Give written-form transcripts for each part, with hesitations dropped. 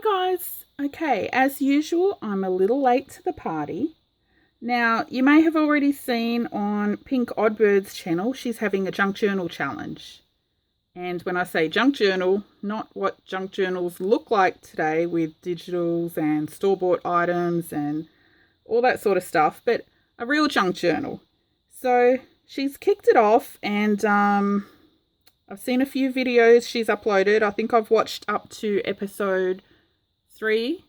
Hi guys. Okay, as usual, I'm a little late to the party. Now, you may have already seen on Pink Oddbird's channel, she's having a junk journal challenge. And when I say junk journal, not what junk journals look like today with digitals and store-bought items and all that sort of stuff, but a real junk journal. So she's kicked it off, and I've seen a few videos she's uploaded. I think I've watched up to episode 3,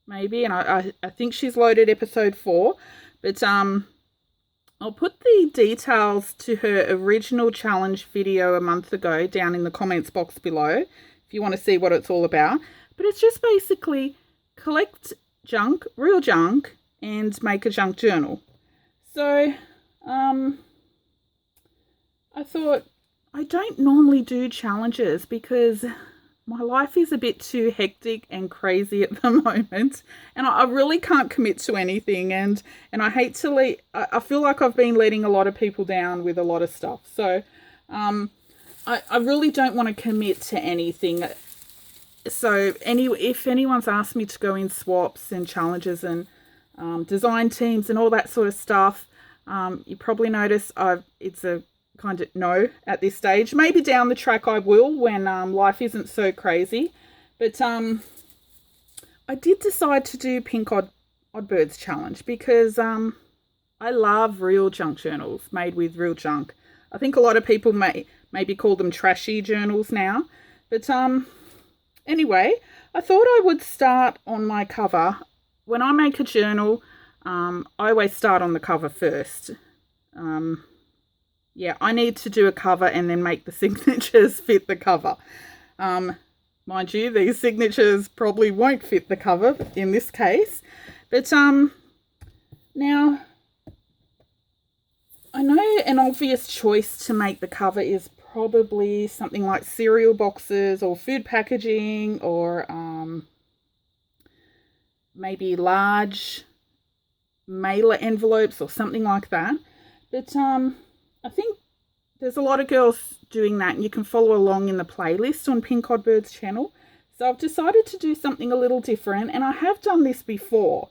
maybe, and I think she's loaded episode 4. But I'll put the details to her original challenge video a month ago down in the comments box below if you want to see what it's all about. But it's just basically collect junk, real junk, and make a junk journal. So I thought, I don't normally do challenges because my life is a bit too hectic and crazy at the moment, and I really can't commit to anything, and I hate to I feel like I've been letting a lot of people down with a lot of stuff. So I really don't want to commit to anything. So if anyone's asked me to go in swaps and challenges and design teams and all that sort of stuff, you probably notice it's a kind of no at this stage. Maybe down the track I will when life isn't so crazy. But I did decide to do Pink Oddbird's challenge because I love real junk journals made with real junk. I think a lot of people maybe call them trashy journals now. But anyway, I thought I would start on my cover. When I make a journal, I always start on the cover first. Yeah, I need to do a cover and then make the signatures fit the cover. Mind you, these signatures probably won't fit the cover in this case. But now, I know an obvious choice to make the cover is probably something like cereal boxes or food packaging, or maybe large mailer envelopes or something like that. But I think there's a lot of girls doing that, and you can follow along in the playlist on Pink Oddbird's channel. So I've decided to do something a little different, and I have done this before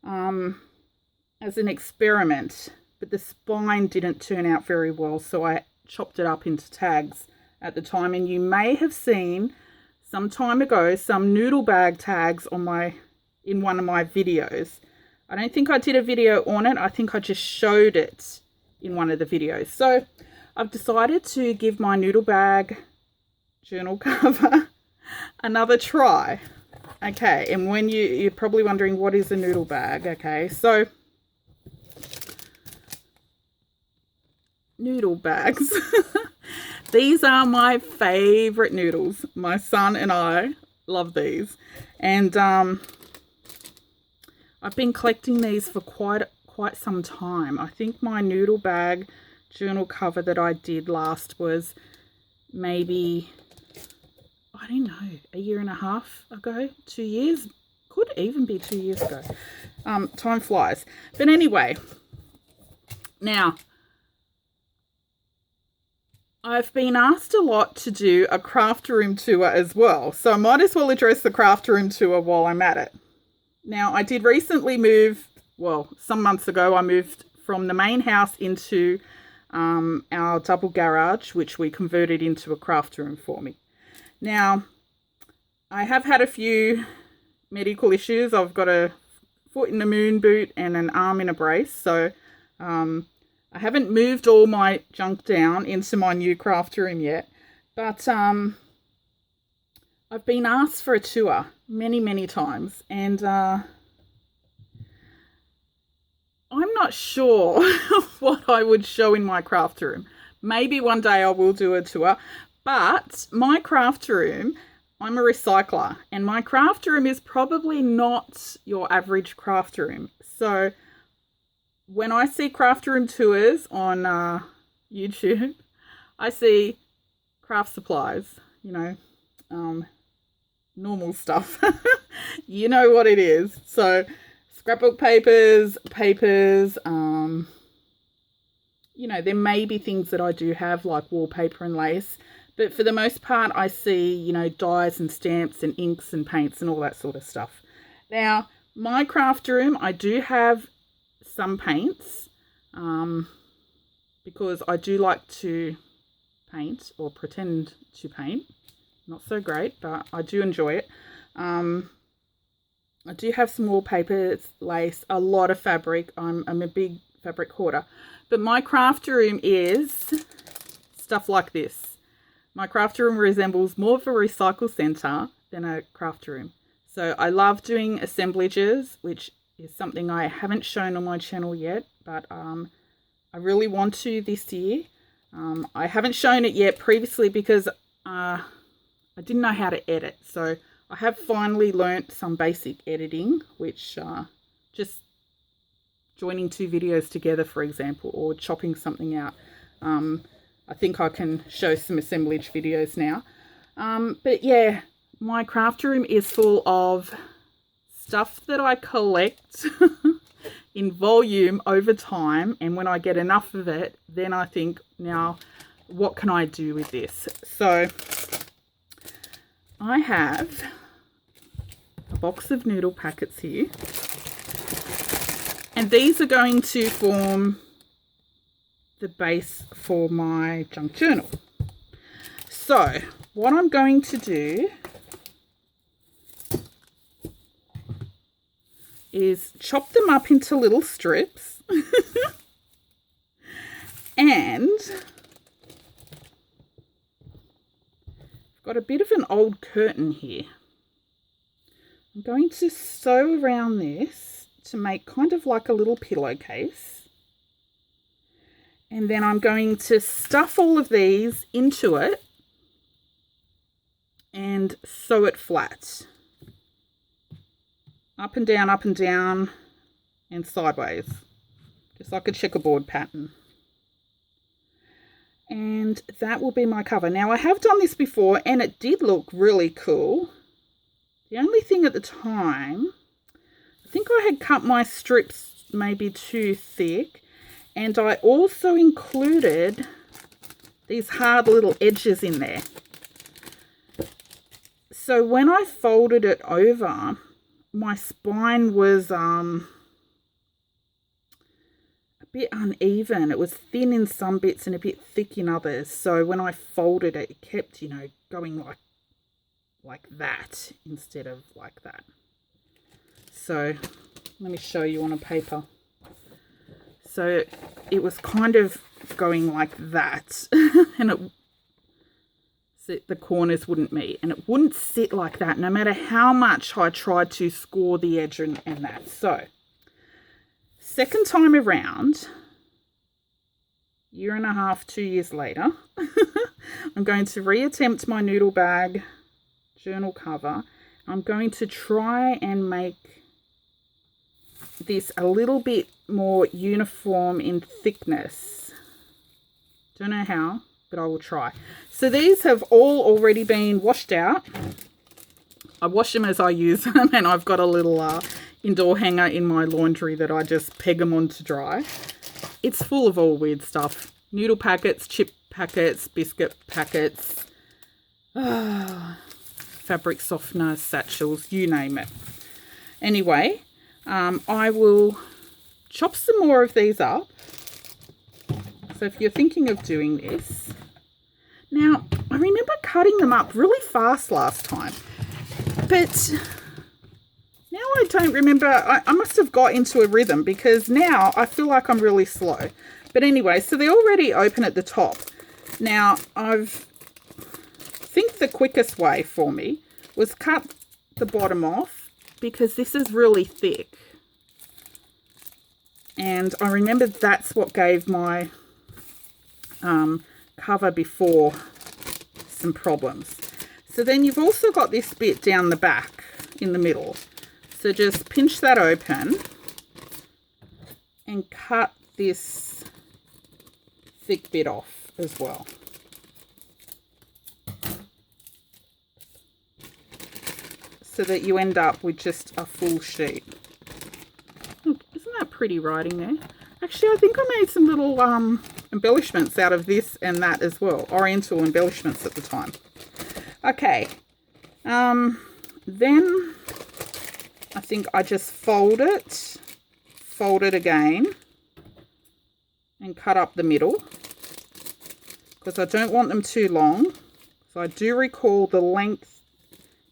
as an experiment, but the spine didn't turn out very well, so I chopped it up into tags at the time. And you may have seen some time ago some noodle bag tags in one of my videos. I don't think I did a video on it. I think I just showed it in one of the videos. So I've decided to give my noodle bag journal cover another try. Okay, and when you're probably wondering, what is a noodle bag? Okay, so noodle bags. These are my favorite noodles. My son and I love these, and I've been collecting these for quite some time. I think my noodle bag journal cover that I did last was maybe, I don't know, a year and a half ago, 2 years, could even be 2 years ago. Time flies. But anyway, now I've been asked a lot to do a craft room tour as well, so I might as well address the craft room tour while I'm at it. Now, I did recently move. Well, some months ago, I moved from the main house into our double garage, which we converted into a craft room for me. Now, I have had a few medical issues. I've got a foot in a moon boot and an arm in a brace. So I haven't moved all my junk down into my new craft room yet. But I've been asked for a tour many times, and I'm not sure what I would show in my craft room. Maybe one day I will do a tour, but my craft room, I'm a recycler, and my craft room is probably not your average craft room. So when I see craft room tours on YouTube, I see craft supplies, normal stuff. You know what it is. So scrapbook papers, there may be things that I do have like wallpaper and lace, But for the most part, I see, you know, dyes and stamps and inks and paints and all that sort of stuff. Now, my craft room, I do have some paints because I do like to paint or pretend to paint. Not so great, but I do enjoy it. I do have some wallpaper, lace, a lot of fabric. I'm a big fabric hoarder. But my craft room is stuff like this. My craft room resembles more of a recycle centre than a craft room. So I love doing assemblages, which is something I haven't shown on my channel yet, but I really want to this year. I haven't shown it yet previously because I didn't know how to edit. So I have finally learnt some basic editing, which just joining two videos together, for example, or chopping something out. I think I can show some assemblage videos now. But yeah, my craft room is full of stuff that I collect in volume over time. And when I get enough of it, then I think, now, what can I do with this? So I have a box of noodle packets here. And these are going to form the base for my junk journal. So what I'm going to do is chop them up into little strips and I've got a bit of an old curtain here. I'm going to sew around this to make kind of like a little pillowcase. And then I'm going to stuff all of these into it and sew it flat. Up and down, and sideways. Just like a checkerboard pattern. And that will be my cover. Now, I have done this before and it did look really cool. The only thing at the time, I think I had cut my strips maybe too thick. And I also included these hard little edges in there. So when I folded it over, my spine was a bit uneven. It was thin in some bits and a bit thick in others. So when I folded it, it kept, you know, going like that instead of like that. So let me show you on a paper. So it was kind of going like that and the corners wouldn't meet and it wouldn't sit like that no matter how much I tried to score the edge and that. So second time around, year and a half, 2 years later, I'm going to reattempt my noodle bag journal cover. I'm going to try and make this a little bit more uniform in thickness. Don't know how, but I will try. So these have all already been washed out. I wash them as I use them, and I've got a little indoor hanger in my laundry that I just peg them on to dry. It's full of all weird stuff. Noodle packets, chip packets, biscuit packets, fabric softener, satchels, you name it. Anyway, I will chop some more of these up. So if you're thinking of doing this, now I remember cutting them up really fast last time, but now I don't remember. I must have got into a rhythm because now I feel like I'm really slow. But anyway, so they're already open at the top. Now I think the quickest way for me was cut the bottom off, because this is really thick. And I remember that's what gave my cover before some problems. So then you've also got this bit down the back in the middle. So just pinch that open and cut this thick bit off as well. So that you end up with just a full sheet. Look, isn't that pretty writing there? Actually, I think I made some little embellishments out of this and that as well. Oriental embellishments at the time. Okay. Then I think I just fold it again and cut up the middle because I don't want them too long. So I do recall the length.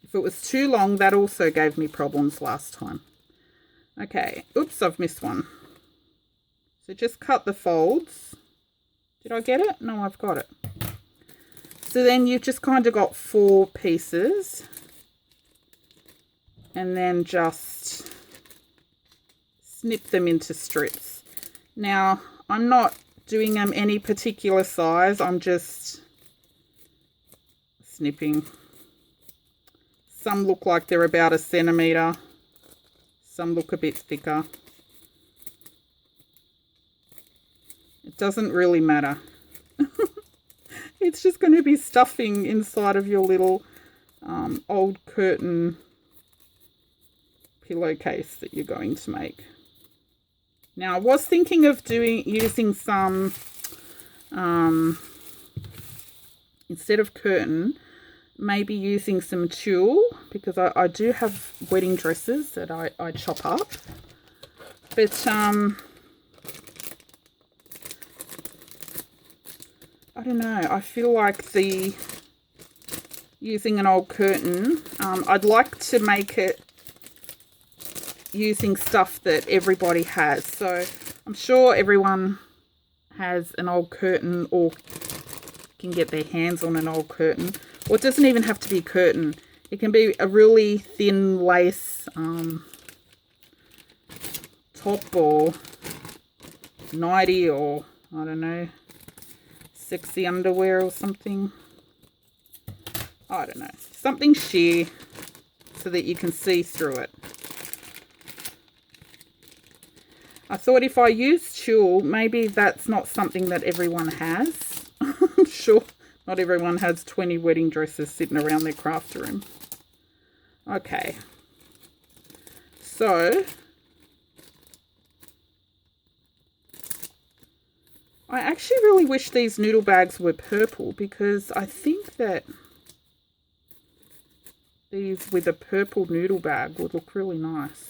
If it was too long, that also gave me problems last time. Okay, oops, I've missed one. So just cut the folds. Did I get it? No, I've got it. So then you've just kind of got 4 pieces. And then just snip them into strips. Now, I'm not doing them any particular size. I'm just snipping. Some look like they're about 1 centimetre. Some look a bit thicker. It doesn't really matter. It's just going to be stuffing inside of your little old curtain pillowcase that you're going to make. Now, I was thinking of using some, instead of curtain, maybe using some tulle, because I do have wedding dresses that I chop up. But I don't know, I feel like using an old curtain, I'd like to make it using stuff that everybody has. So I'm sure everyone has an old curtain or can get their hands on an old curtain. Or it doesn't even have to be a curtain. It can be a really thin lace top or nightie, or I don't know, sexy underwear or something. I don't know. Something sheer so that you can see through it. I thought if I use tulle, maybe that's not something that everyone has. I'm sure not everyone has 20 wedding dresses sitting around their craft room. Okay. So, I actually really wish these noodle bags were purple, because I think that these with a purple noodle bag would look really nice.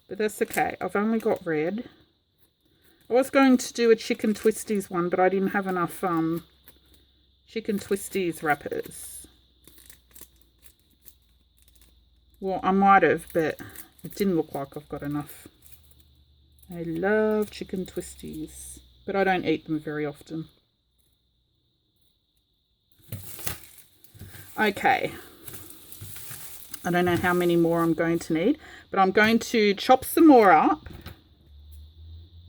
But that's okay. I've only got red. I was going to do a chicken twisties one, but I didn't have enough chicken twisties wrappers. Well, I might have, but it didn't look like I've got enough. I love chicken twisties, but I don't eat them very often. Okay. I don't know how many more I'm going to need, but I'm going to chop some more up,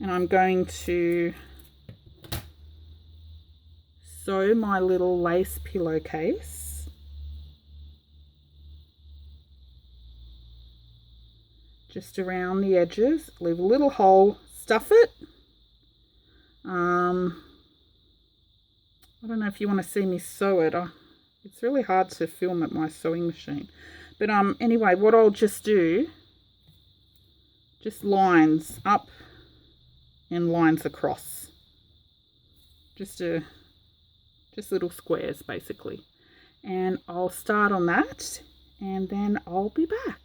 and I'm going to sew my little lace pillowcase. Just around the edges, leave a little hole, stuff it. I don't know if you want to see me sew it. It's really hard to film at my sewing machine. But anyway, what I'll just do, just lines up and lines across. Just little squares basically. And I'll start on that, and then I'll be back.